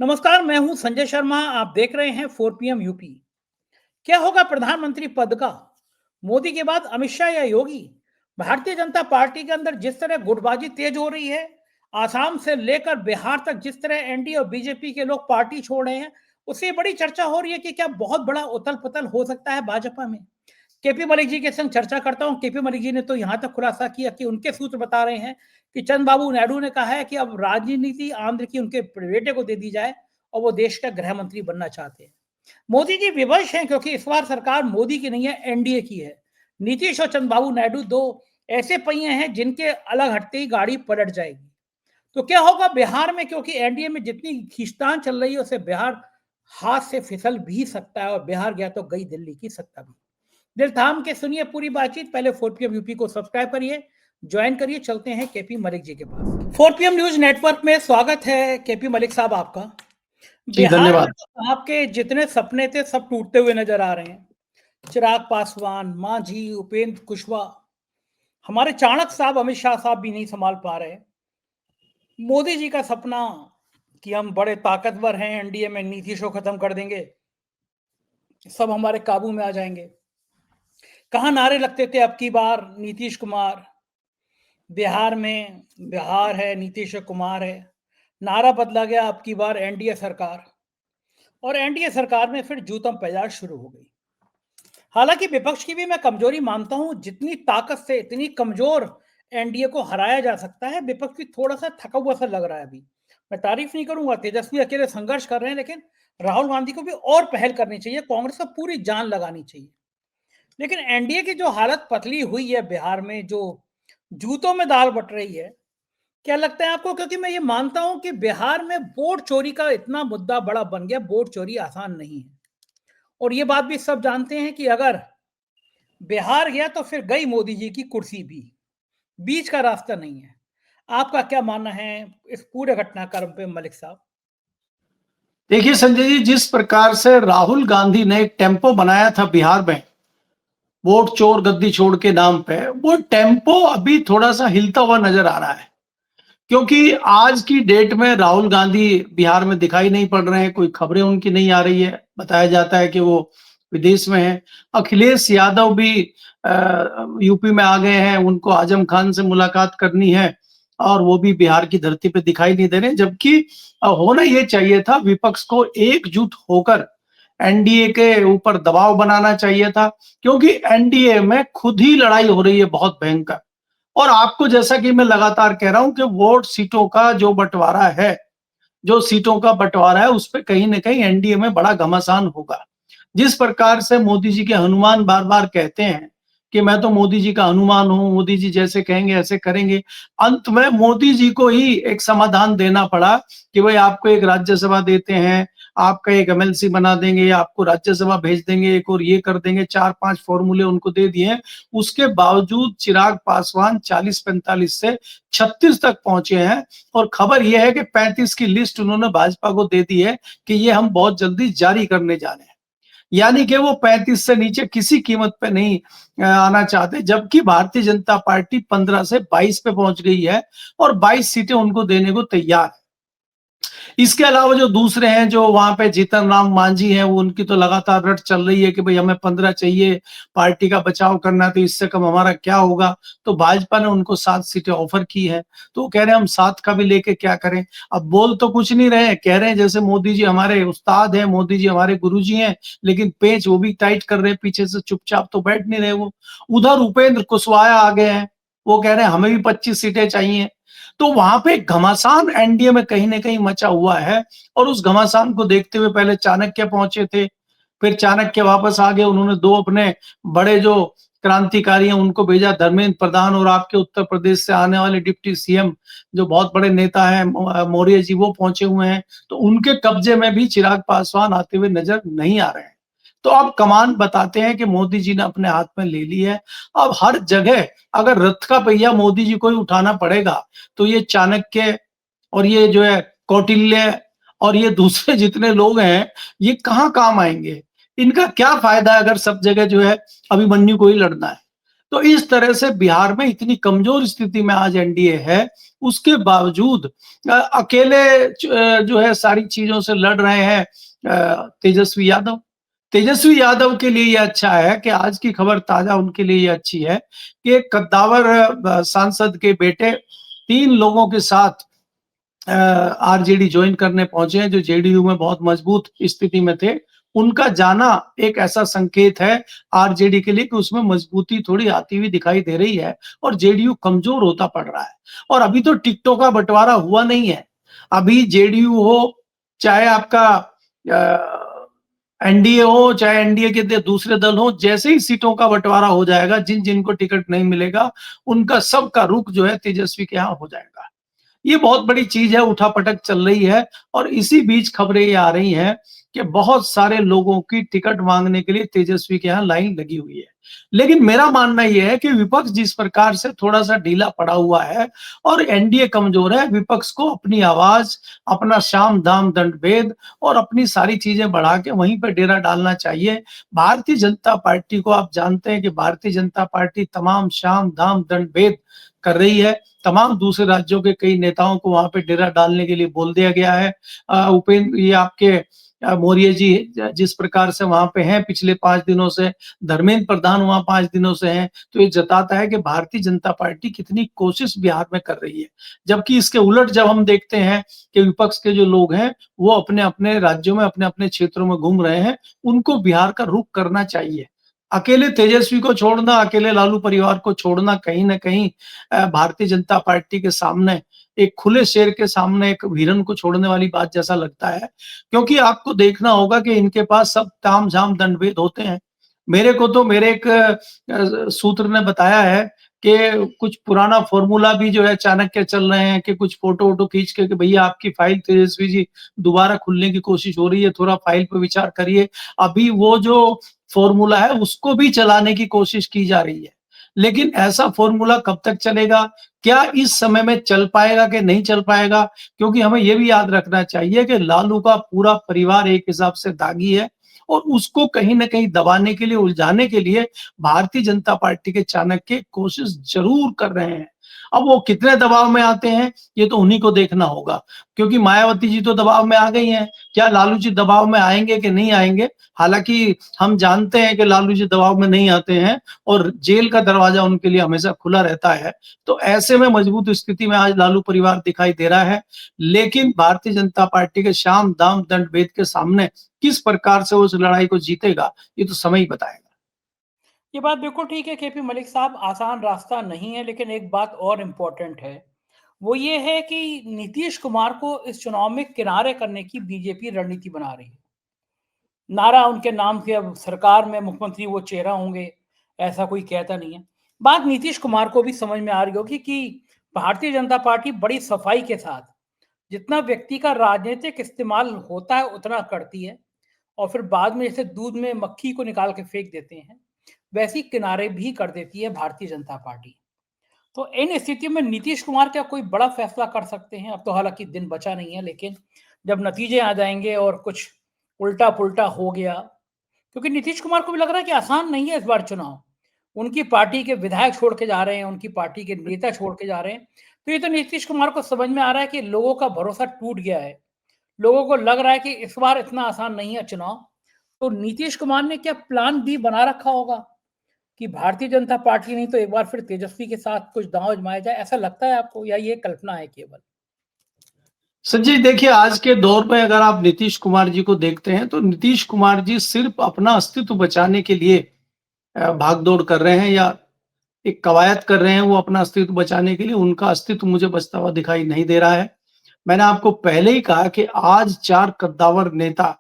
नमस्कार, मैं हूं संजय शर्मा। आप देख रहे हैं 4 PM यूपी। क्या होगा प्रधानमंत्री पद का? मोदी के बाद अमित शाह या योगी? भारतीय जनता पार्टी के अंदर जिस तरह गुटबाजी तेज हो रही है, आसाम से लेकर बिहार तक जिस तरह एनडीए और बीजेपी के लोग पार्टी छोड़ रहे हैं, उससे बड़ी चर्चा हो रही है कि क्या बहुत बड़ा उथल पुथल हो सकता है भाजपा में। केपी मलिक जी के संग चर्चा करता हूं। केपी मलिक जी ने तो यहां तक खुलासा किया कि उनके सूत्र बता रहे हैं कि चंद्रबाबू नायडू ने कहा है कि अब राजनीति आंध्र की उनके बेटे को दे दी जाए और वो देश का गृह मंत्री बनना चाहते हैं। मोदी जी विवश हैं क्योंकि इस बार सरकार मोदी की नहीं है, एनडीए की है। नीतीश और चंद्रबाबू नायडू दो ऐसे पहिए हैं जिनके अलग हटते ही गाड़ी पलट जाएगी। तो क्या होगा बिहार में? क्योंकि एनडीए में जितनी खींचतान चल रही है उससे बिहार हाथ से फिसल भी सकता है और बिहार गया तो गई दिल्ली की सत्ता भी। दिल थाम के सुनिए पूरी बातचीत। पहले 4 PM यूपी को सब्सक्राइब करिए, ज्वाइन करिए। चलते हैं केपी मलिक जी के पास। 4 PM न्यूज नेटवर्क में स्वागत है केपी मलिक साहब आपका। जी बिहार में धन्यवाद। तो आपके जितने सपने थे सब टूटते हुए नजर आ रहे हैं। चिराग पासवान, मांझी, उपेंद्र कुशवाहा, हमारे चाणक्य साहब, अमित शाह साहब भी नहीं संभाल पा रहे। मोदी जी का सपना कि हम बड़े ताकतवर हैं, एनडीए में नीतीश को खत्म कर देंगे, सब हमारे काबू में आ जाएंगे। कहाँ नारे लगते थे अब की बार नीतीश कुमार, बिहार में बिहार है, नीतीश कुमार है। नारा बदला गया अब की बार एनडीए सरकार, और एनडीए सरकार में फिर जूतम पैजाज शुरू हो गई। हालांकि विपक्ष की भी मैं कमजोरी मानता हूं, जितनी ताकत से इतनी कमजोर एनडीए को हराया जा सकता है, विपक्ष भी थोड़ा सा थका हुआ सा लग रहा है अभी। मैं तारीफ नहीं करूंगा, तेजस्वी अकेले संघर्ष कर रहे हैं, लेकिन राहुल गांधी को भी और पहल करनी चाहिए, कांग्रेस को पूरी जान लगानी चाहिए। लेकिन एनडीए की जो हालत पतली हुई है बिहार में, जो जूतों में दाल बट रही है, क्या लगता है आपको? क्योंकि मैं ये मानता हूं कि बिहार में वोट चोरी का इतना मुद्दा बड़ा बन गया। वोट चोरी आसान नहीं है, और ये बात भी सब जानते हैं कि अगर बिहार गया तो फिर गई मोदी जी की कुर्सी भी, बीच का रास्ता नहीं है। आपका क्या मानना है इस पूरे घटनाक्रम पे मलिक साहब? देखिए संजय जी, जिस प्रकार से राहुल गांधी ने एक टेम्पो बनाया था बिहार में, वोट चोर गद्दी छोड़ के नाम पे, वो टेम्पो अभी थोड़ा सा हिलता हुआ नजर आ रहा है। क्योंकि आज की डेट में राहुल गांधी बिहार में दिखाई नहीं पड़ रहे हैं, कोई खबरें उनकी नहीं आ रही है। बताया जाता है कि वो विदेश में है। अखिलेश यादव भी यूपी में आ गए हैं, उनको आजम खान से मुलाकात करनी है और वो भी बिहार की धरती पे दिखाई नहीं दे रहे। जबकि होना ये चाहिए था, विपक्ष को एकजुट होकर एनडीए के ऊपर दबाव बनाना चाहिए था, क्योंकि एनडीए में खुद ही लड़ाई हो रही है बहुत भयंकर। और आपको जैसा कि मैं लगातार कह रहा हूं कि वोट सीटों का जो बंटवारा है, जो सीटों का बंटवारा है, उस पे कहीं न कहीं एनडीए में बड़ा घमासान होगा। जिस प्रकार से मोदी जी के हनुमान बार-बार कहते हैं कि मैं तो मोदी जी का हनुमान हूँ, मोदी जी जैसे कहेंगे ऐसे करेंगे। अंत में मोदी जी को ही एक समाधान देना पड़ा कि भई आपको एक राज्यसभा देते हैं, आपका एक एमएलसी बना देंगे, आपको राज्यसभा भेज देंगे, एक और ये कर देंगे, 4-5 फ़ॉर्मूले उनको दे दिए। उसके बावजूद चिराग पासवान 40-45 से 36 तक पहुँचे हैं और खबर ये है कि 35 की लिस्ट उन्होंने भाजपा को दे दी है कि ये हम बहुत जल्दी जारी करने जा रहे हैं। यानी कि वो 35 से नीचे किसी कीमत पे नहीं आना चाहते, जबकि भारतीय जनता पार्टी 15 से 22 पे पहुंच गई है और 22 सीटें उनको देने को तैयार है। इसके अलावा जो दूसरे हैं, जो वहां पे जीतन राम मांझी हैं, वो उनकी तो लगातार रट चल रही है कि भाई हमें 15 चाहिए, पार्टी का बचाव करना है, तो इससे कम हमारा क्या होगा। तो भाजपा ने उनको 7 सीटें ऑफर की है, तो वो कह रहे हैं हम 7 का भी लेके क्या करें। अब बोल तो कुछ नहीं रहे हैं, कह रहे हैं जैसे मोदी जी हमारे उस्ताद हैं, मोदी जी हमारे गुरुजी हैं, लेकिन पेच वो भी टाइट कर रहे हैं पीछे से, चुपचाप तो बैठ नहीं रहे वो। उधर उपेंद्र कुशवाहा आ गए हैं, वो कह रहे हैं हमें भी 25 सीटें चाहिए। तो वहां पे घमासान एनडीए में कहीं ना कहीं मचा हुआ है। और उस घमासान को देखते हुए पहले चाणक्य पहुंचे थे, फिर चाणक्य वापस आ गए। उन्होंने 2 अपने बड़े जो क्रांतिकारी हैं उनको भेजा, धर्मेंद्र प्रधान और आपके उत्तर प्रदेश से आने वाले डिप्टी सीएम जो बहुत बड़े नेता हैं मौर्य जी, वो पहुंचे हुए हैं। तो उनके कब्जे में भी चिराग पासवान आते हुए नजर नहीं आ रहे हैं। तो अब कमान बताते हैं कि मोदी जी ने अपने हाथ में ले ली है। अब हर जगह अगर रथ का पहिया मोदी जी को ही उठाना पड़ेगा, तो ये चाणक्य और ये जो है कौटिल्य और ये दूसरे जितने लोग हैं, ये कहाँ काम आएंगे। इनका क्या फायदा है अगर सब जगह जो है अभिमन्यु को ही लड़ना है। तो इस तरह से बिहार में इतनी कमजोर स्थिति में आज एनडीए है, उसके बावजूद अकेले जो है सारी चीजों से लड़ रहे हैं तेजस्वी यादव। तेजस्वी यादव के लिए ये अच्छा है कि आज की खबर ताजा उनके लिए ये अच्छी है कि एक कद्दावर सांसद के बेटे 3 लोगों के साथ आरजेडी ज्वाइन करने पहुंचे हैं, जो जेडीयू में बहुत मजबूत स्थिति में थे। उनका जाना एक ऐसा संकेत है आरजेडी के लिए कि उसमें मजबूती थोड़ी आती हुई दिखाई दे रही है और जेडीयू कमजोर होता पड़ रहा है। और अभी तो टिकटों का बंटवारा हुआ नहीं है। अभी जेडीयू हो, चाहे आपका एनडीए हो, चाहे एनडीए के दूसरे दल हो, जैसे ही सीटों का बंटवारा हो जाएगा, जिन जिनको टिकट नहीं मिलेगा, उनका सबका रुख जो है तेजस्वी के यहाँ हो जाएगा। ये बहुत बड़ी चीज है, उठापटक चल रही है और इसी बीच खबरें ये आ रही हैं कि बहुत सारे लोगों की टिकट मांगने के लिए तेजस्वी के यहाँ लाइन लगी हुई है। लेकिन मेरा मानना यह है कि विपक्ष जिस प्रकार से थोड़ा सा ढीला पड़ा हुआ है और एनडीए कमजोर है, विपक्ष को अपनी आवाज, अपना साम दाम दंड भेद और अपनी सारी चीजें बढ़ा के वहीं पर डेरा डालना चाहिए। भारतीय जनता पार्टी को आप जानते हैं कि भारतीय जनता पार्टी तमाम साम दाम दंड भेद कर रही है। तमाम दूसरे राज्यों के कई नेताओं को वहां पे डेरा डालने के लिए बोल दिया गया है। उपेंद्र, ये आपके मौर्य जी जिस प्रकार से वहां पे हैं पिछले 5 दिनों से, धर्मेंद्र प्रधान वहां 5 दिनों से हैं, तो ये जताता है कि भारतीय जनता पार्टी कितनी कोशिश बिहार में कर रही है। जबकि इसके उलट जब हम देखते हैं कि विपक्ष के जो लोग हैं वो अपने अपने राज्यों में, अपने अपने क्षेत्रों में घूम रहे हैं, उनको बिहार का रुख करना चाहिए। अकेले तेजस्वी को छोड़ना, अकेले लालू परिवार को छोड़ना कहीं ना कहीं भारतीय जनता पार्टी के सामने, एक खुले शेर के सामने एक हिरन को छोड़ने वाली बात जैसा लगता है। क्योंकि आपको देखना होगा कि इनके पास सब ताम झाम दंडभेद होते हैं। मेरे को तो मेरे एक सूत्र ने बताया है कि कुछ पुराना फॉर्मूला भी जो है चाणक्य चल रहे हैं कि कुछ फोटो वोटो खींच के कि भैया आपकी फाइल तेजस्वी जी दोबारा खुलने की कोशिश हो रही है, थोड़ा फाइल पे विचार करिए। अभी वो जो फॉर्मूला है उसको भी चलाने की कोशिश की जा रही है। लेकिन ऐसा फॉर्मूला कब तक चलेगा? क्या इस समय में चल पाएगा कि नहीं चल पाएगा? क्योंकि हमें यह भी याद रखना चाहिए कि लालू का पूरा परिवार एक हिसाब से दागी है और उसको कहीं ना कहीं दबाने के लिए, उलझाने के लिए भारतीय जनता पार्टी के चाणक्य कोशिश जरूर कर रहे हैं। अब वो कितने दबाव में आते हैं ये तो उन्हीं को देखना होगा, क्योंकि मायावती जी तो दबाव में आ गई हैं। क्या लालू जी दबाव में आएंगे कि नहीं आएंगे? हालांकि हम जानते हैं कि लालू जी दबाव में नहीं आते हैं और जेल का दरवाजा उनके लिए हमेशा खुला रहता है। तो ऐसे में मजबूत स्थिति में आज लालू परिवार दिखाई दे रहा है। लेकिन भारतीय जनता पार्टी के साम दाम दंड भेद के सामने किस प्रकार से उस लड़ाई को जीतेगा ये तो समय ही बताएगा। ये बात बिल्कुल ठीक है केपी मलिक साहब, आसान रास्ता नहीं है, लेकिन एक बात और इम्पोर्टेंट है, वो ये है कि नीतीश कुमार को इस चुनाव में किनारे करने की बीजेपी रणनीति बना रही है। नारा उनके नाम के, अब सरकार में मुख्यमंत्री वो चेहरा होंगे, ऐसा कोई कहता नहीं है। बात नीतीश कुमार को भी समझ में आ रही होगी कि भारतीय जनता पार्टी बड़ी सफाई के साथ जितना व्यक्ति का राजनीतिक इस्तेमाल होता है उतना करती है, और फिर बाद में जैसे दूध में मक्खी को निकाल के फेंक देते हैं, वैसी किनारे भी कर देती है भारतीय जनता पार्टी। तो इन स्थितियों में नीतीश कुमार क्या कोई बड़ा फैसला कर सकते हैं? अब तो हालांकि दिन बचा नहीं है, लेकिन जब नतीजे आ जाएंगे और कुछ उल्टा पुल्टा हो गया, क्योंकि नीतीश कुमार को भी लग रहा है कि आसान नहीं है इस बार चुनाव। उनकी पार्टी के विधायक छोड़ के जा रहे हैं, उनकी पार्टी के नेता छोड़ के जा रहे हैं। तो ये तो नीतीश कुमार को समझ में आ रहा है कि लोगों का भरोसा टूट गया है। लोगों को लग रहा है कि इस बार इतना आसान नहीं है चुनाव। तो नीतीश कुमार ने क्या प्लान बी बना रखा होगा कि भारतीय जनता पार्टी नहीं तो एक बार फिर तेजस्वी के साथ कुछ दांव आजमाया जाए? ऐसा लगता है आपको, या ये कल्पना है केवल? संजय, देखिए आज के दौर में अगर आप नीतीश कुमार जी को देखते हैं तो नीतीश कुमार जी सिर्फ अपना अस्तित्व बचाने के लिए भागदौड़ कर रहे हैं या एक कवायद कर रहे हैं। वो अपना अस्तित्व बचाने के लिए, उनका अस्तित्व मुझे बचता हुआ दिखाई नहीं दे रहा है। मैंने आपको पहले ही कहा कि आज 4 कद्दावर नेता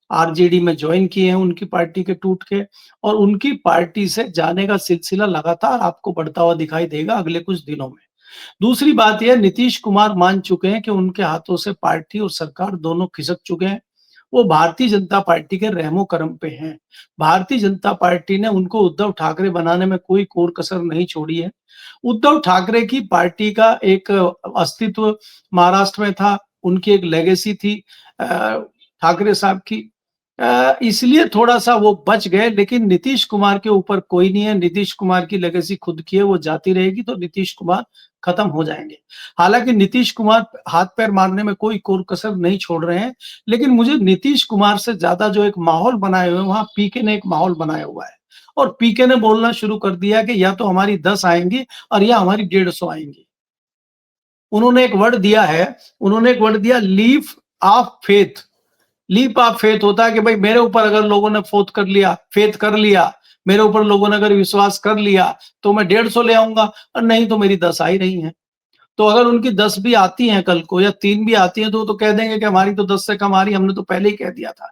आरजेडी में ज्वाइन किए हैं उनकी पार्टी के टूट के, और उनकी पार्टी से जाने का सिलसिला लगातार आपको बढ़ता हुआ दिखाई देगा अगले कुछ दिनों में। दूसरी बात यह, नीतीश कुमार मान चुके हैं कि उनके हाथों से पार्टी और सरकार दोनों खिसक चुके हैं। वो भारतीय जनता पार्टी के रहमो करम पे हैं। भारतीय जनता पार्टी ने उनको उद्धव ठाकरे बनाने में कोई कोर कसर नहीं छोड़ी है। उद्धव ठाकरे की पार्टी का एक अस्तित्व महाराष्ट्र में था, उनकी एक लेगेसी थी ठाकरे साहब की। इसलिए थोड़ा सा वो बच गए, लेकिन नीतीश कुमार के ऊपर कोई नहीं है। नीतीश कुमार की लेगेसी खुद की है, वो जाती रहेगी, तो नीतीश कुमार खत्म हो जाएंगे। हालांकि नीतीश कुमार हाथ पैर मारने में कोई कोर कसर नहीं छोड़ रहे हैं, लेकिन मुझे नीतीश कुमार से ज्यादा जो एक माहौल बनाए हुए हैं, वहां पीके ने एक माहौल बनाया हुआ है। और पीके ने बोलना शुरू कर दिया कि या तो हमारी 10 आएंगी और या हमारी 150 आएंगी। उन्होंने एक वर्ड दिया है, उन्होंने एक वर्ड दिया, leaf of faith. Leap of faith होता है कि भाई मेरे ऊपर अगर लोगों ने फेथ कर लिया, मेरे ऊपर लोगों ने अगर विश्वास कर लिया, तो मैं 150 ले आऊंगा, और नहीं तो मेरी 10 आ ही रही हैं। तो अगर उनकी 10 भी आती हैं कल को, या 3 भी आती हैं, तो कह देंगे कि हमारी तो 10 से कम आ रही, हमने तो पहले ही कह दिया था।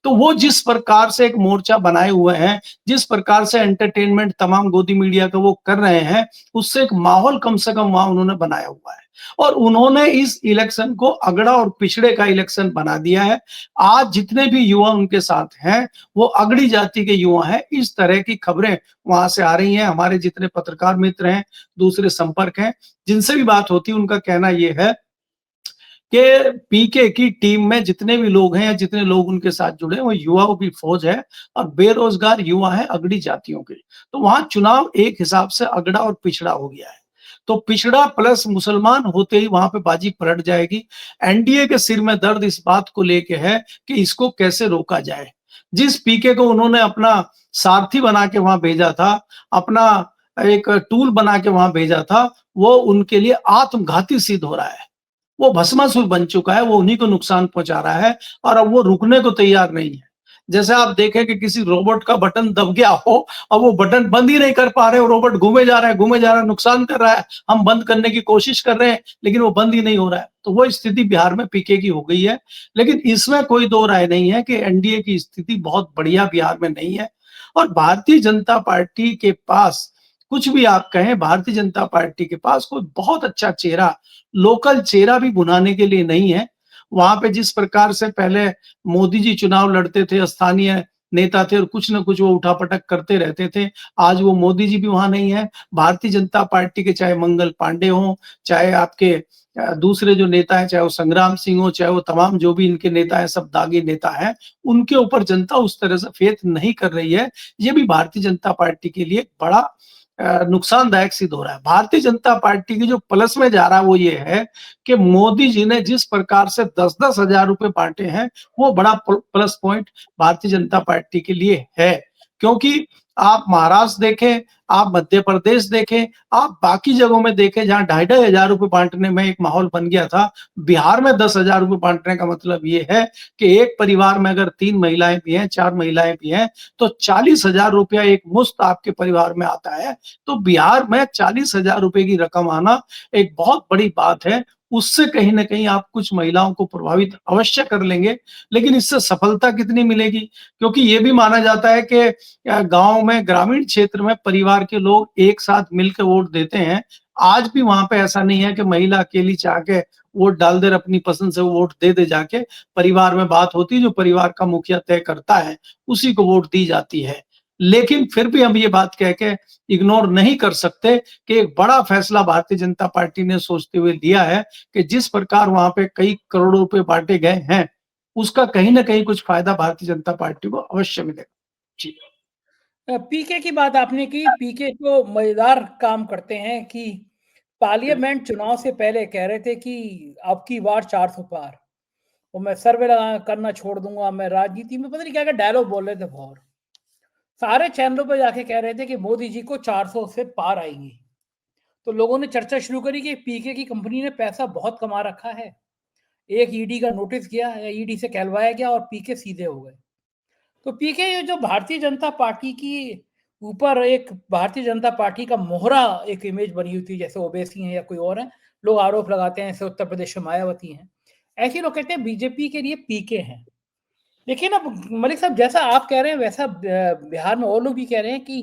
तो वो जिस प्रकार से एक मोर्चा बनाए हुए हैं, जिस प्रकार से एंटरटेनमेंट तमाम गोदी मीडिया का वो कर रहे हैं, उससे एक माहौल कम से कम वहां उन्होंने बनाया हुआ है। और उन्होंने इस इलेक्शन को अगड़ा और पिछड़े का इलेक्शन बना दिया है। आज जितने भी युवा उनके साथ हैं, वो अगड़ी जाति के युवा हैं। इस तरह की खबरें वहां से आ रही हैं। हमारे जितने पत्रकार मित्र हैं, दूसरे संपर्क हैं, जिनसे भी बात होती है, उनका कहना यह है कि पीके की टीम में जितने भी लोग हैं, या जितने लोग उनके साथ जुड़े हैं, वो युवाओं की फौज है, और बेरोजगार युवा है अगड़ी जातियों के। तो वहां चुनाव एक हिसाब से अगड़ा और पिछड़ा हो गया है। तो पिछड़ा प्लस मुसलमान होते ही वहां पे बाजी पलट जाएगी। एनडीए के सिर में दर्द इस बात को लेके है कि इसको कैसे रोका जाए। जिस पीके को उन्होंने अपना सारथी बना के वहां भेजा था, अपना एक टूल बना के वहां भेजा था, वो उनके लिए आत्मघाती सिद्ध हो रहा है। वो भस्मासुर बन चुका है, वो उन्हीं को नुकसान पहुंचा रहा है, और अब वो रुकने को तैयार नहीं है। जैसे आप देखें कि किसी रोबोट का बटन दब गया हो, और वो बटन बंद ही नहीं कर पा रहे, वो रोबोट घूमे जा रहा है, घूमे जा रहा है, नुकसान कर रहा है, हम बंद करने की कोशिश कर रहे हैं, लेकिन वो बंद ही नहीं हो रहा है। तो वो स्थिति बिहार में पीके की हो गई है। लेकिन इसमें कोई दो राय नहीं है कि एनडीए की स्थिति बहुत बढ़िया बिहार में नहीं है। और भारतीय जनता पार्टी के पास, कुछ भी आप कहें, भारतीय जनता पार्टी के पास कोई बहुत अच्छा चेहरा, लोकल चेहरा भी बुलाने के लिए नहीं है। वहां पे जिस प्रकार से पहले मोदी जी चुनाव लड़ते थे, स्थानीय नेता थे, और कुछ ना कुछ वो उठापटक करते रहते थे, आज वो मोदी जी भी वहां नहीं है। भारतीय जनता पार्टी के चाहे मंगल पांडे हों, चाहे आपके दूसरे जो नेता हैं, चाहे वो संग्राम सिंह हो, चाहे वो तमाम जो भी इनके नेता हैं, सब दागी नेता हैं, उनके ऊपर जनता उस तरह से फेथ नहीं कर रही है। ये भी भारतीय जनता पार्टी के लिए बड़ा नुकसानदायक सिद्ध हो रहा है। भारतीय जनता पार्टी की जो प्लस में जा रहा है वो ये है कि मोदी जी ने जिस प्रकार से 10-10 हजार रुपए बांटे हैं, वो बड़ा plus point Bharatiya Janata party के लिए है। क्योंकि आप महाराष्ट्र देखें, आप मध्य प्रदेश देखें, आप बाकी जगहों में देखें जहां 2,500 रुपए बांटने में एक माहौल बन गया था, बिहार में 10,000 रुपए बांटने का मतलब ये है कि एक परिवार में अगर 3 महिलाएं भी हैं, 4 महिलाएं भी हैं, तो 40,000 रुपया एक मुश्त आपके परिवार में आता है। तो बिहार में 40,000 रुपए की रकम आना एक बहुत बड़ी बात है। उससे कहीं ना कहीं आप कुछ महिलाओं को प्रभावित अवश्य कर लेंगे, लेकिन इससे सफलता कितनी मिलेगी? क्योंकि ये भी माना जाता है कि गांव में, ग्रामीण क्षेत्र में परिवार के लोग एक साथ मिलकर वोट देते हैं। आज भी वहां पे ऐसा नहीं है कि महिला अकेली चाह के वोट डाल दे, अपनी पसंद से वोट दे दे जाके। परिवार में बात होती है, जो परिवार का मुखिया तय करता है उसी को वोट दी जाती है। लेकिन फिर भी हम ये बात कह के इग्नोर नहीं कर सकते कि एक बड़ा फैसला भारतीय जनता पार्टी ने सोचते हुए लिया है कि जिस प्रकार वहां पे कई करोड़ों रुपए बांटे गए हैं, उसका कहीं ना कहीं कुछ फायदा भारतीय जनता पार्टी को अवश्य मिलेगा। जी। पीके की बात आपने की। पीके तो मजेदार काम करते हैं कि पार्लियामेंट चुनाव से पहले कह रहे थे कि अब की बार 400 पार, और मैं सर्वे करना छोड़ दूंगा, मैं राजनीति में पता नहीं क्या क्या डायलॉग बोल रहे थे। बहुत सारे चैनलों पर जाके कह रहे थे कि मोदी जी को 400 से पार आएंगी। तो लोगों ने चर्चा शुरू करी कि पीके की कंपनी ने पैसा बहुत कमा रखा है। एक ईडी का नोटिस किया, या ईडी से कहलवाया गया, और पीके सीधे हो गए। तो पीके ये जो भारतीय जनता पार्टी की ऊपर, एक भारतीय जनता पार्टी का मोहरा एक इमेज बनी हुई थी, जैसे ओवैसी हैं या कोई और है, लोग आरोप लगाते हैं, जैसे उत्तर प्रदेश में मायावती हैं, ऐसे लोग कहते हैं बीजेपी के लिए पीके हैं। लेकिन अब मलिक साहब, जैसा आप कह रहे हैं वैसा बिहार में और लोग भी कह रहे हैं कि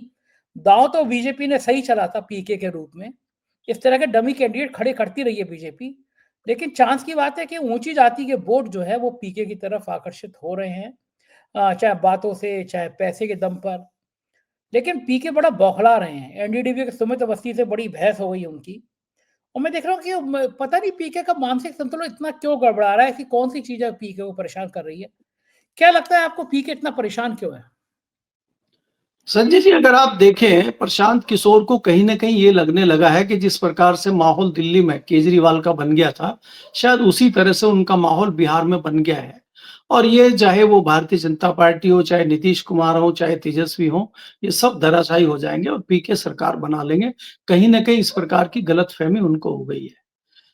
दांव तो बीजेपी ने सही चला था पीके के रूप में। इस तरह के डमी कैंडिडेट खड़े करती रही है बीजेपी, लेकिन चांस की बात है कि ऊंची जाति के वोट जो है वो पीके की तरफ आकर्षित हो रहे हैं, चाहे बातों से, चाहे पैसे के दम पर। लेकिन पीके बड़ा बौखला रहे हैं। एनडीडीबी के सुमित अवस्थी से बड़ी बहस हो गई है उनकी, और मैं देख रहा हूँ कि पता नहीं पीके का मानसिक संतुलन इतना क्यों गड़बड़ा रहा है, ऐसी कौन सी चीज है पीके को परेशान कर रही है क्या लगता है आपको पीके इतना परेशान क्यों है? संजय जी, अगर आप देखें, प्रशांत किशोर को कहीं न कहीं ये लगने लगा है कि जिस प्रकार से माहौल दिल्ली में केजरीवाल का बन गया था, शायद उसी तरह से उनका माहौल बिहार में बन गया है। और ये चाहे वो भारतीय जनता पार्टी हो, चाहे नीतीश कुमार हो, चाहे तेजस्वी हो, ये सब धराशायी हो जाएँगे और पीके सरकार बना लेंगे। कहीं न कहीं इस प्रकार की गलतफ़हमी उनको हो गई है।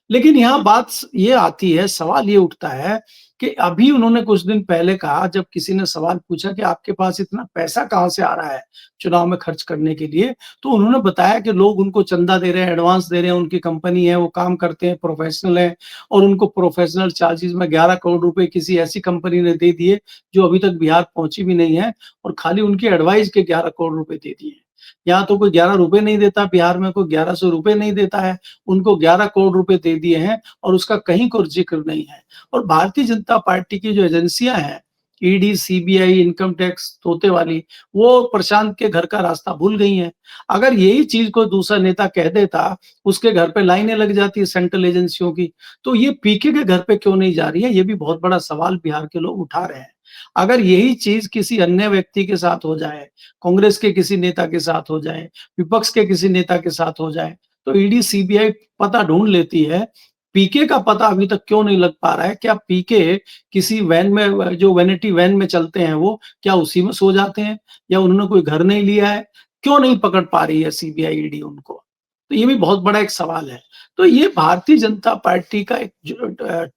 लेकिन यहाँ बात ये आती है, सवाल ये उठता है कि अभी उन्होंने कुछ दिन पहले कहा, जब किसी ने सवाल पूछा कि आपके पास इतना पैसा कहाँ से आ रहा है चुनाव में खर्च करने के लिए? तो उन्होंने बताया कि लोग उनको चंदा दे रहे हैं, एडवांस दे रहे हैं, उनकी कंपनी है, वो काम करते हैं, प्रोफेशनल हैं और उनको प्रोफेशनल चार्जेज़ में 11 करोड़ रुपए किसी ऐसी कंपनी ने दे दिए, जो अभी तक बिहार पहुँची भी नहीं है और खाली उनकी एडवाइस के 11 करोड़ रुपए दे दिए हैं। यहाँ तो कोई 11 रुपए नहीं देता, बिहार में कोई 1100 रुपए नहीं देता है। उनको 11 करोड़ रुपए दे दिए हैं और उसका कहीं कोई ज़िक्र नहीं है। और भारतीय जनता पार्टी की जो एजेंसियाँ हैं, ईडी, सीबीआई, इनकम टैक्स तोते वाली, वो प्रशांत के घर का रास्ता भूल गई हैं। अगर यही चीज़ कोई दूसरा नेता कह देता, उसके घर पे लाइनें लग जाती सेंट्रल एजेंसियों की, तो ये पीके के घर पे क्यों नहीं जा रही है? ये भी बहुत बड़ा सवाल बिहार के लोग उठा रहे हैं। अगर यही चीज़ किसी अन्य व्यक्ति के साथ हो जाए, कांग्रेस के किसी नेता के साथ हो जाए, विपक्ष के किसी नेता के साथ हो जाए, तो ईडी, सीबीआई पता ढूँढ लेती है। पीके का पता अभी तक क्यों नहीं लग पा रहा है? क्या पीके किसी वैन में जो वैनिटी वैन में चलते हैं वो, क्या उसी में सो जाते हैं? या उन्होंने कोई घर नहीं लिया है? क्यों नहीं पकड़ पा रही है सीबीआई, ईडी उनको? तो ये भी बहुत बड़ा एक सवाल है। तो ये भारतीय जनता पार्टी का एक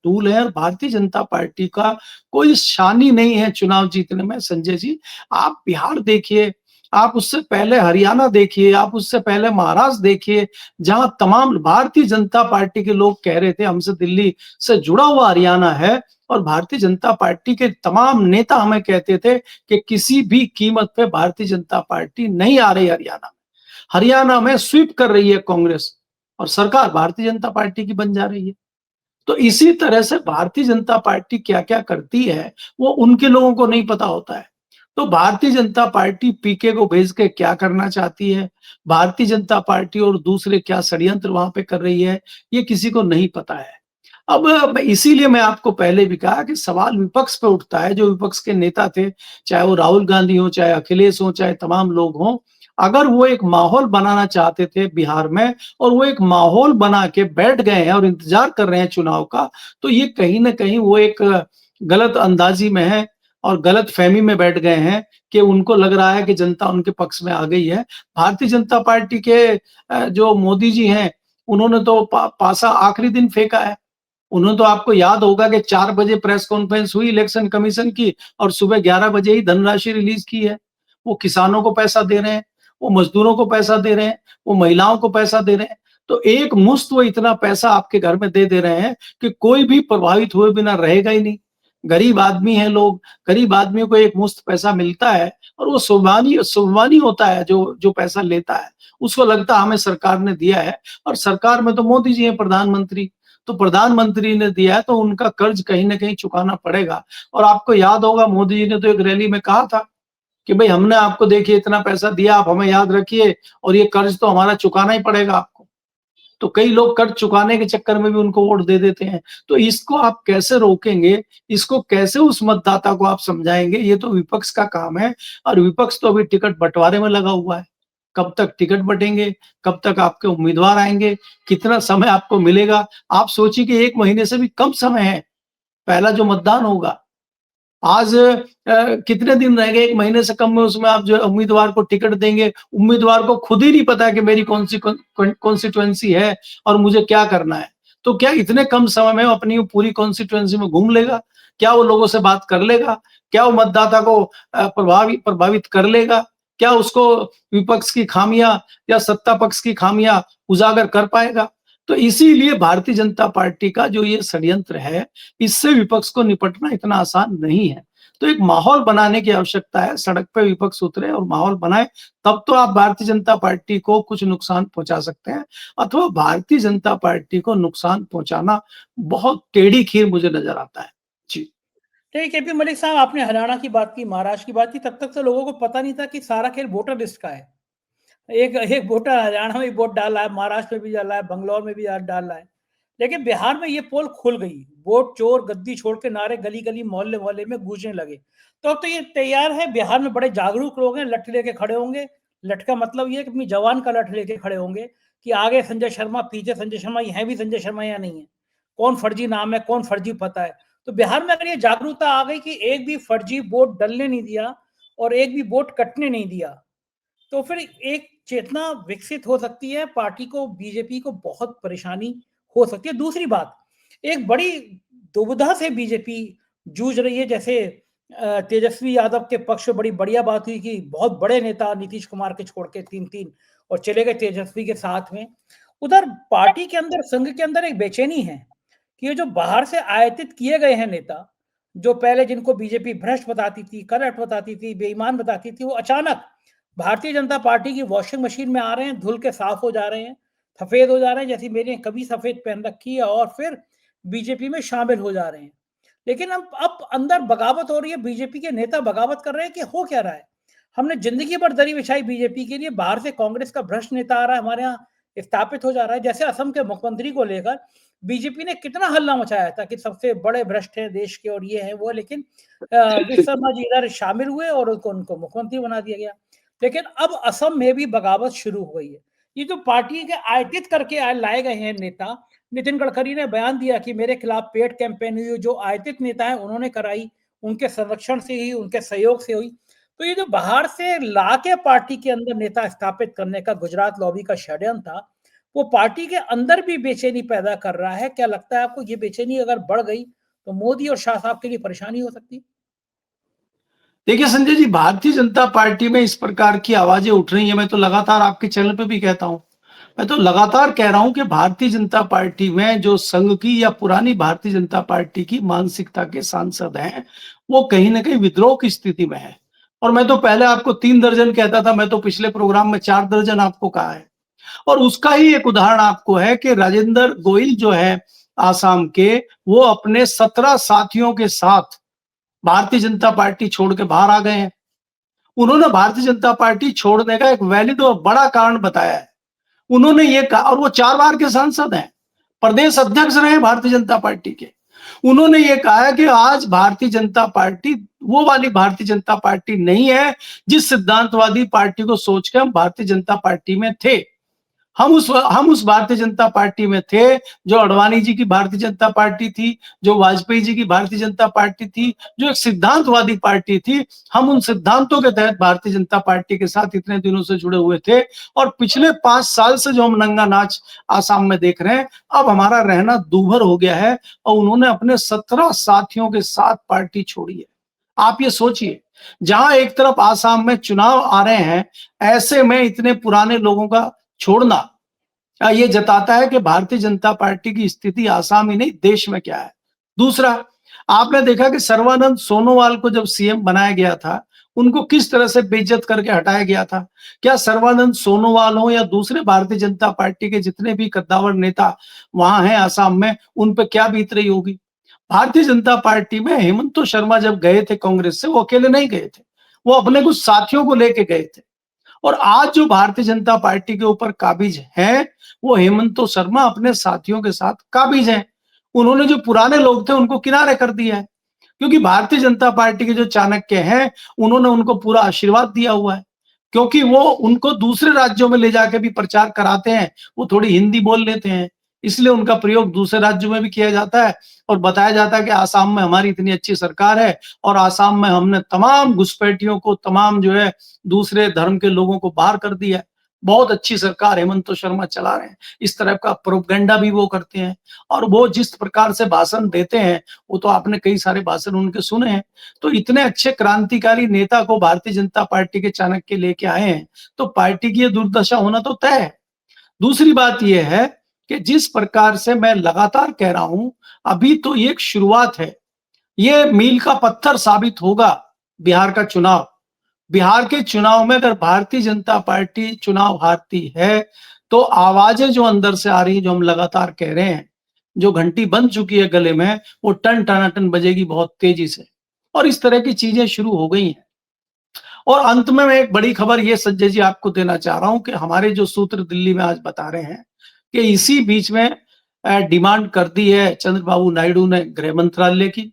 टूल है और भारतीय जनता पार्टी का कोई शान ही नहीं है चुनाव जीतने में संजय जी। आप बिहार देखिए, आप उससे पहले हरियाणा देखिए, आप उससे पहले महाराष्ट्र देखिए, जहाँ तमाम भारतीय जनता पार्टी के लोग कह रहे थे हमसे दिल्ली से जुड़ा हुआ हरियाणा है और भारतीय जनता पार्टी के तमाम नेता हमें कहते थे कि किसी भी कीमत पे भारतीय जनता पार्टी नहीं आ रही हरियाणा में। हरियाणा में स्वीप कर रही है कांग्रेस और सरकार भारतीय जनता पार्टी की बन जा रही है। तो इसी तरह से भारतीय जनता पार्टी क्या-क्या करती है, वो उनके लोगों को नहीं पता होता है। तो भारतीय जनता पार्टी पीके को भेज के क्या करना चाहती है, भारतीय जनता पार्टी और दूसरे क्या षड्यंत्र वहाँ पे कर रही है, ये किसी को नहीं पता है। अब इसीलिए मैं आपको पहले भी कहा कि सवाल विपक्ष पे उठता है, जो विपक्ष के नेता थे, चाहे वो राहुल गांधी हों, चाहे अखिलेश हों, चाहे तमाम लोग हों, अगर वो एक माहौल बनाना चाहते थे बिहार में और वो एक माहौल बना के बैठ गए हैं और इंतजार कर रहे हैं चुनाव का, तो ये कहीं न कहीं वो एक गलत अंदाज़ी में है और गलतफ़हमी में बैठ गए हैं कि उनको लग रहा है कि जनता उनके पक्ष में आ गई है। भारतीय जनता पार्टी के जो मोदी जी हैं, उन्होंने तो पासा आखिरी दिन फेंका है। उन्होंने तो आपको याद होगा कि 4 बजे प्रेस कॉन्फ्रेंस हुई इलेक्शन कमीशन की और सुबह 11 बजे ही धनराशि रिलीज़ की है। वो किसानों को पैसा दे रहे हैं, वो मज़दूरों को पैसा दे रहे हैं, वो महिलाओं को पैसा दे रहे हैं। तो एक मुश्त वो इतना पैसा आपके घर में दे रहे हैं कि कोई भी प्रभावित हुए बिना रहेगा ही नहीं। गरीब आदमी हैं लोग, गरीब आदमियों को एक मुश्त पैसा मिलता है और वो स्वाभिमानी होता है जो जो पैसा लेता है। उसको लगता है हमें सरकार ने दिया है और सरकार में तो मोदी जी हैं प्रधानमंत्री। तो प्रधानमंत्री ने दिया है तो उनका कर्ज कहीं न कहीं चुकाना पड़ेगा। और आपको याद होगा मोदी जी ने तो एक रैली में कहा था कि भई हमने आपको देखिए इतना पैसा दिया, आप हमें याद रखिए और ये कर्ज तो हमारा चुकाना ही पड़ेगा आपको। तो कई लोग कर्ज चुकाने के चक्कर में भी उनको वोट दे देते हैं। तो इसको आप कैसे रोकेंगे? इसको कैसे उस मतदाता को आप समझाएँगे? ये तो विपक्ष का काम है और विपक्ष तो अभी टिकट बँटवारे में लगा हुआ है। कब तक टिकट बँटेंगे? कब तक आपके उम्मीदवार आएँगे? कितना समय आपको मिलेगा? आप सोचिए कि 1 महीने से भी कम समय है, पहला जो मतदान होगा। आज कितने दिन रह गए 1 महीने से कम में उसमें आप जो है उम्मीदवार को टिकट देंगे। उम्मीदवार को खुद ही नहीं पता है कि मेरी कौन-सी कॉन्स्टिट्यूएंसी है और मुझे क्या करना है। तो क्या इतने कम समय में वो अपनी पूरी कॉन्स्टिट्यूएंसी में घूम लेगा? क्या वो लोगों से बात कर लेगा? क्या वो मतदाता को प्रभावित कर लेगा? क्या उसको विपक्ष की खामियाँ या सत्ता पक्ष की खामियाँ उजागर कर पाएगा? तो इसीलिए भारतीय जनता पार्टी का जो ये षड्यंत्र है, इससे विपक्ष को निपटना इतना आसान नहीं है। तो एक माहौल बनाने की आवश्यकता है, सड़क पे विपक्ष उतरे और माहौल बनाए, तब तो आप भारतीय जनता पार्टी को कुछ नुकसान पहुँचा सकते हैं अथवा भारतीय जनता पार्टी को नुकसान पहुँचाना बहुत टेढ़ी खीर मुझे नज़र आता है। जी। देखिए केपी मलिक साहब, आपने हरियाणा की बात की, महाराष्ट्र की बात की, तब तक तो लोगों को पता नहीं था कि सारा खेल वोटर लिस्ट का है। एक एक वोटर हरियाणा में भी वोट डाल रहा है, महाराष्ट्र में भी डाल रहा है, बंगलौर में भी आज डाल रहा है। लेकिन बिहार में ये पोल खुल गई, वोट चोर गद्दी छोड़ के नारे गली गली मोहल्ले मोहल्ले में गूंजने लगे। तो अब तो ये तैयार है, बिहार में बड़े जागरूक लोग हैं, लठ लेके खड़े होंगे। लठ का मतलब ये है कि अपनी जवान का लठ लेके खड़े होंगे कि आगे संजय शर्मा, पीछे संजय शर्मा, ये है भी संजय शर्मा या नहीं है, कौन फर्जी नाम है, कौन फर्जी पता है। तो बिहार में अगर ये जागरूकता आ गई कि एक भी फर्जी वोट डलने नहीं दिया और एक भी वोट कटने नहीं दिया, तो फिर एक चेतना विकसित हो सकती है। पार्टी को, बीजेपी को बहुत परेशानी हो सकती है। दूसरी बात, एक बड़ी दुविधा से बीजेपी जूझ रही है। जैसे तेजस्वी यादव के पक्ष में बड़ी बढ़िया बात हुई कि बहुत बड़े नेता नीतीश कुमार के छोड़ के 3-3 और चले गए तेजस्वी के साथ में। उधर पार्टी के अंदर, संघ के अंदर एक बेचैनी है कि ये जो बाहर से आयातित किए गए हैं नेता, जो पहले जिनको बीजेपी भ्रष्ट बताती थी, करप्ट बताती थी, बेईमान बताती थी, वो अचानक भारतीय जनता पार्टी की वॉशिंग मशीन में आ रहे हैं, धुल के साफ हो जा रहे हैं, सफेद हो जा रहे हैं, जैसी मैंने कभी सफेद पहन रखी है, और फिर बीजेपी में शामिल हो जा रहे हैं। लेकिन अब अंदर बगावत हो रही है, बीजेपी के नेता बगावत कर रहे हैं कि हो क्या रहा है। हमने जिंदगी भर दरी बिछाई बीजेपी के लिए, बाहर से कांग्रेस का भ्रष्ट नेता आ रहा है, हमारे यहाँ स्थापित हो जा रहा है। जैसे असम के मुख्यमंत्री को लेकर बीजेपी ने कितना हल्ला मचाया था कि सबसे बड़े भ्रष्ट हैं देश के और ये है वो, लेकिन विश्वकर्मा जी इधर शामिल हुए और उनको मुख्यमंत्री बना दिया गया। लेकिन अब असम में भी बगावत शुरू हो गई है। ये जो पार्टी के आयतित करके लाए गए हैं नेता, नितिन गडकरी ने बयान दिया कि मेरे खिलाफ पेड कैंपेन हुई, जो आयतित नेता है उन्होंने कराई, उनके संरक्षण से ही, उनके सहयोग से हुई। तो ये जो बाहर से लाके पार्टी के अंदर नेता स्थापित करने का गुजरात लॉबी का षड्यंत्र था, वो पार्टी के अंदर भी बेचैनी पैदा कर रहा है। क्या लगता है आपको, ये बेचैनी अगर बढ़ गई तो मोदी और शाह साहब के लिए परेशानी हो सकती है? देखिए संजय जी, भारतीय जनता पार्टी में इस प्रकार की आवाजें उठ रही हैं। मैं तो लगातार आपके चैनल पे भी कहता हूं, मैं तो लगातार कह रहा हूं कि भारतीय जनता पार्टी में जो संघ की या पुरानी भारतीय जनता पार्टी की मानसिकता के सांसद हैं, वो कहीं ना कहीं विद्रोह की स्थिति में है। और मैं तो पहले आपको 3 दर्जन कहता था, मैं तो पिछले प्रोग्राम में 4 दर्जन आपको कहा है। और उसका ही एक उदाहरण आपको है कि राजेंद्र गोयल जो है आसाम के, वो अपने 17 साथियों के साथ भारतीय जनता पार्टी छोड़ के बाहर आ गए हैं। उन्होंने भारतीय जनता पार्टी छोड़ने का एक वैलिड और बड़ा कारण बताया है। उन्होंने ये कहा, और वो 4 बार के सांसद हैं, प्रदेश अध्यक्ष रहे भारतीय जनता पार्टी के। उन्होंने ये कहा है कि आज भारतीय जनता पार्टी वो वाली भारतीय जनता पार्टी नहीं है जिस सिद्धांतवादी पार्टी को सोच के हम भारतीय जनता पार्टी में थे। हम उस भारतीय जनता पार्टी में थे जो अडवाणी जी की भारतीय जनता पार्टी थी, जो वाजपेयी जी की भारतीय जनता पार्टी थी, जो एक सिद्धांतवादी पार्टी थी। हम उन सिद्धांतों के तहत भारतीय जनता पार्टी के साथ इतने दिनों से जुड़े हुए थे। और पिछले 5 साल से जो हम नंगा नाच आसाम में देख रहे हैं, अब हमारा रहना दूभर हो गया है। और उन्होंने अपने 17 साथियों के साथ पार्टी छोड़ी है। आप ये सोचिए, जहां एक तरफ आसाम में चुनाव आ रहे हैं, ऐसे में इतने पुराने लोगों का छोड़ना ये जताता है कि भारतीय जनता पार्टी की स्थिति आसाम ही नहीं, देश में क्या है। दूसरा, आपने देखा कि सर्बानंद सोनोवाल को जब सीएम बनाया गया था, उनको किस तरह से बेइज्जत करके हटाया गया था। क्या सर्बानंद सोनोवाल हो या दूसरे भारतीय जनता पार्टी के जितने भी कद्दावर नेता वहां हैं आसाम में, उन पर क्या बीत रही होगी। भारतीय जनता पार्टी में हेमंत शर्मा जब गए थे कांग्रेस से, वो अकेले नहीं गए थे, वो अपने कुछ साथियों को लेके गए थे। और आज जो भारतीय जनता पार्टी के ऊपर काबिज है, वो हेमंत शर्मा अपने साथियों के साथ काबिज हैं। उन्होंने जो पुराने लोग थे उनको किनारे कर दिया है, क्योंकि भारतीय जनता पार्टी के जो चाणक्य हैं, उन्होंने उनको पूरा आशीर्वाद दिया हुआ है। क्योंकि वो उनको दूसरे राज्यों में ले जाके भी प्रचार कराते हैं, वो थोड़ी हिंदी बोल लेते हैं, इसलिए उनका प्रयोग दूसरे राज्यों में भी किया जाता है। और बताया जाता है कि आसाम में हमारी इतनी अच्छी सरकार है और आसाम में हमने तमाम घुसपैठियों को, तमाम जो है दूसरे धर्म के लोगों को बाहर कर दिया है। बहुत अच्छी सरकार हेमंत शर्मा चला रहे हैं, इस तरह का प्रोपेगेंडा भी वो करते हैं। और वो जिस प्रकार से भाषण देते हैं, वो तो आपने कई सारे भाषण उनके सुने हैं। तो इतने अच्छे क्रांतिकारी नेता को भारतीय जनता पार्टी के चाणक्य लेके आए हैं, तो पार्टी की ये दुर्दशा होना तो तय है। दूसरी बात यह है कि जिस प्रकार से मैं लगातार कह रहा हूं, अभी तो ये एक शुरुआत है, ये मील का पत्थर साबित होगा बिहार का चुनाव। बिहार के चुनाव में अगर भारतीय जनता पार्टी चुनाव हारती है, तो आवाजें जो अंदर से आ रही है, जो हम लगातार कह रहे हैं, जो घंटी बन चुकी है गले में, वो टन टनाटन बजेगी बहुत तेजी से। और इस तरह की चीजें शुरू हो गई हैं। और अंत में मैं एक बड़ी खबर ये संजय जी आपको देना चाह रहा हूं कि हमारे जो सूत्र दिल्ली में आज बता रहे हैं कि इसी बीच में डिमांड कर दी है चंद्रबाबू नायडू ने गृह मंत्रालय की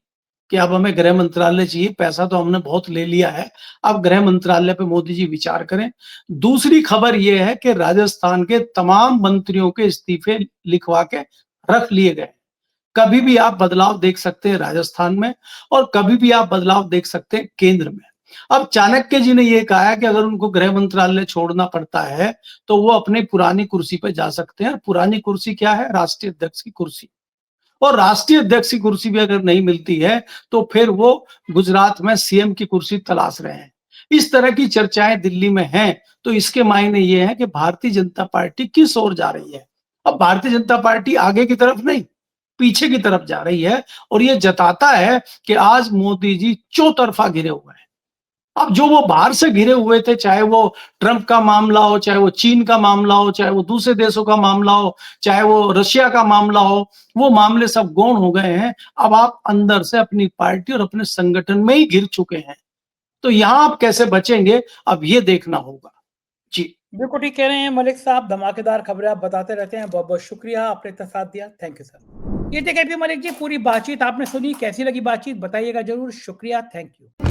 कि अब हमें गृह मंत्रालय चाहिए, पैसा तो हमने बहुत ले लिया है, अब गृह मंत्रालय पे मोदी जी विचार करें। दूसरी खबर ये है कि राजस्थान के तमाम मंत्रियों के इस्तीफे लिखवा के रख लिए गए। कभी भी आप बदलाव देख सकते हैं राजस्थान में और कभी भी आप बदलाव देख सकते हैं केंद्र में। अब चाणक्य जी ने ये कहा है कि अगर उनको गृह मंत्रालय छोड़ना पड़ता है तो वो अपनी पुरानी कुर्सी पे जा सकते हैं। और पुरानी कुर्सी क्या है? राष्ट्रीय अध्यक्ष की कुर्सी। और राष्ट्रीय अध्यक्ष की कुर्सी भी अगर नहीं मिलती है तो फिर वो गुजरात में सीएम की कुर्सी तलाश रहे हैं। इस तरह की चर्चाएं दिल्ली में हैं। तो इसके मायने ये है कि भारतीय जनता पार्टी किस ओर जा रही है। अब भारतीय जनता पार्टी आगे की तरफ नहीं, पीछे की तरफ जा रही है। और ये जताता है कि आज मोदी जी चौतरफा घिरे हुए हैं। अब जो वो बाहर से घिरे हुए थे, चाहे वो ट्रंप का मामला हो, चाहे वो चीन का मामला हो, चाहे वो दूसरे देशों का मामला हो, चाहे वो रशिया का मामला हो, वो मामले सब गौण हो गए हैं। अब आप अंदर से अपनी पार्टी और अपने संगठन में ही घिर चुके हैं। तो यहां आप कैसे बचेंगे, अब ये देखना होगा। जी। बिल्कुल ठीक कह रहे हैं मलिक साहब, धमाकेदार खबरें आप बताते रहते हैं। बहुत बहुत शुक्रिया, आपने इतना साथ दिया। Thank you sir. ये थे केपी मलिक जी। पूरी बातचीत आपने सुनी, कैसी लगी बातचीत बताइएगा जरूर। शुक्रिया, थैंक यू।